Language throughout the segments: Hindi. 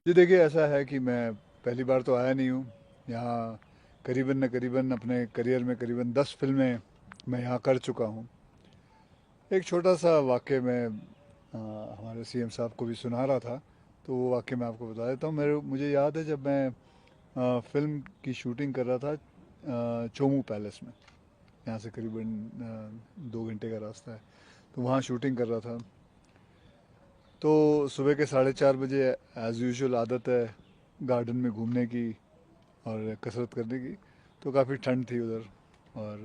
जी देखिए, ऐसा है कि मैं पहली बार तो आया नहीं हूँ यहाँ। करीबन न करीबन अपने करियर में करीबन 10 फिल्में मैं यहाँ कर चुका हूँ। एक छोटा सा वाक़या मैं हमारे सीएम साहब को भी सुना रहा था, तो वो वाक़या मैं आपको बता देता हूँ। मुझे याद है जब मैं फ़िल्म की शूटिंग कर रहा था चोमू पैलेस में। यहाँ से करीबन 2 घंटे का रास्ता है, तो वहाँ शूटिंग कर रहा था। तो सुबह के 4:30 बजे एज़ यूजुअल आदत है गार्डन में घूमने की और कसरत करने की। तो काफ़ी ठंड थी उधर। और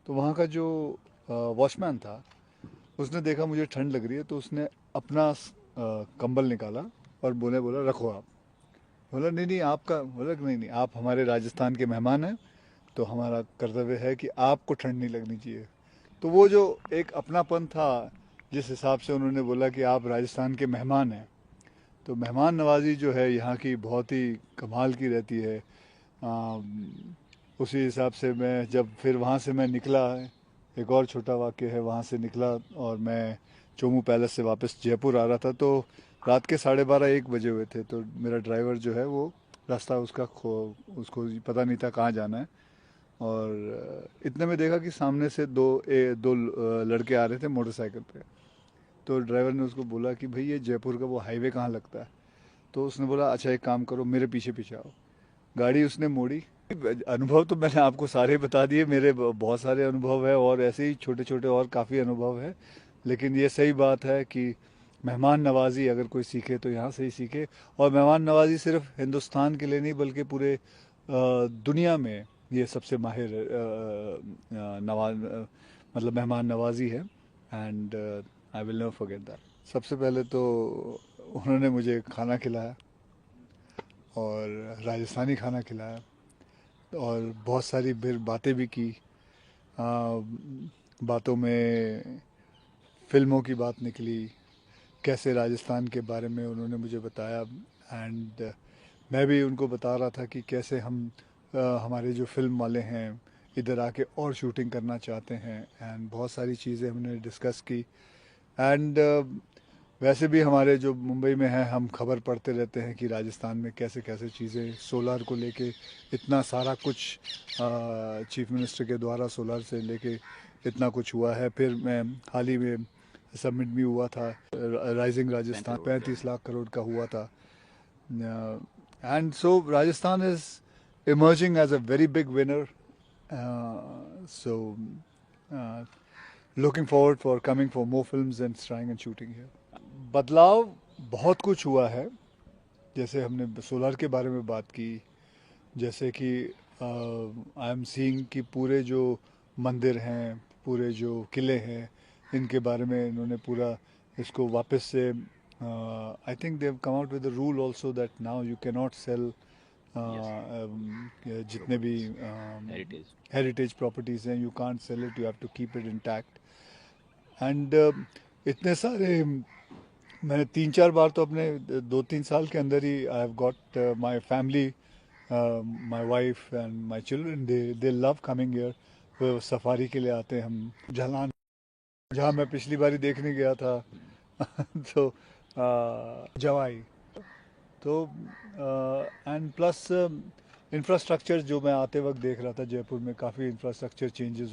तो वहाँ का जो वॉचमैन था, उसने देखा मुझे ठंड लग रही है, तो उसने अपना कंबल निकाला और बोला रखो आप। बोला नहीं नहीं आपका, बोला नहीं नहीं आप हमारे राजस्थान के मेहमान हैं, तो हमारा कर्तव्य है कि आपको ठंड नहीं लगनी चाहिए। तो वो जो एक अपनापन था, जिस हिसाब से उन्होंने बोला कि आप राजस्थान के मेहमान हैं, तो मेहमान नवाजी जो है यहाँ की बहुत ही कमाल की रहती है। उसी हिसाब से मैं जब फिर वहाँ से मैं निकला, एक और छोटा वाक्य है, वहाँ से निकला और मैं चोमू पैलेस से वापस जयपुर आ रहा था, तो रात के 12:30-1 बजे हुए थे। तो मेरा ड्राइवर जो है वो रास्ता उसको पता नहीं था कहाँ जाना है। और इतने में देखा कि सामने से दो लड़के आ रहे थे मोटरसाइकिल पे। तो ड्राइवर ने उसको बोला कि भाई ये जयपुर का वो हाईवे कहाँ लगता है। तो उसने बोला अच्छा एक काम करो, मेरे पीछे पीछे आओ। गाड़ी उसने मोड़ी। अनुभव तो मैंने आपको सारे बता दिए, मेरे बहुत सारे अनुभव है और ऐसे ही छोटे छोटे और काफ़ी अनुभव है। लेकिन ये सही बात है कि मेहमान नवाजी अगर कोई सीखे तो यहाँ से ही सीखे। और मेहमान नवाजी सिर्फ हिंदुस्तान के लिए नहीं बल्कि पूरे दुनिया में ये सबसे माहिर मतलब मेहमान नवाजी है। And I will never forget that. सबसे पहले तो उन्होंने मुझे खाना खिलाया और राजस्थानी खाना खिलाया और बहुत सारी फिर बातें भी की। आ, बातों में फिल्मों की बात निकली, कैसे राजस्थान के बारे में उन्होंने मुझे बताया। एंड मैं भी उनको बता रहा था कि कैसे हमारे जो फिल्म वाले हैं इधर आके और शूटिंग करना चाहते हैं। एंड बहुत सारी चीज़ें हमने डिस्कस की। एंड वैसे भी हमारे जो मुंबई में हैं, हम खबर पढ़ते रहते हैं कि राजस्थान में कैसे कैसे चीज़ें सोलर को लेके इतना सारा कुछ चीफ मिनिस्टर के द्वारा सोलर से लेके इतना कुछ हुआ है। फिर मैं हाल ही में सबमिट भी हुआ था राइजिंग राजस्थान, 35 लाख करोड़ का हुआ था। And so Rajasthan is emerging as a very big winner. So looking forward for coming for more films and starring and shooting here. बदलाव बहुत कुछ हुआ है। जैसे हमने सोलार के बारे में बात की, जैसे कि आई एम सीइंग कि पूरे जो मंदिर हैं, पूरे जो किले हैं, इनके बारे में इन्होंने पूरा इसको वापस से I think they have come out with the rule also that now you can not sell Yes, जितने भी heritage. हेरिटेज प्रॉपर्टीज़ हैं, you can't sell it, you have to keep it intact. And इतने सारे, मैंने 3-4 बार तो अपने 2-3 साल के अंदर ही I have got my family, my wife and my children, they they love coming here. वो सफारी के लिए आते हैं। हम झलान, जहाँ मैं पिछली बारी देखने गया था तो जवाई। तो एंड प्लस इंफ्रास्ट्रक्चर जो मैं आते वक्त देख रहा था, जयपुर में काफ़ी इंफ्रास्ट्रक्चर चेंजेस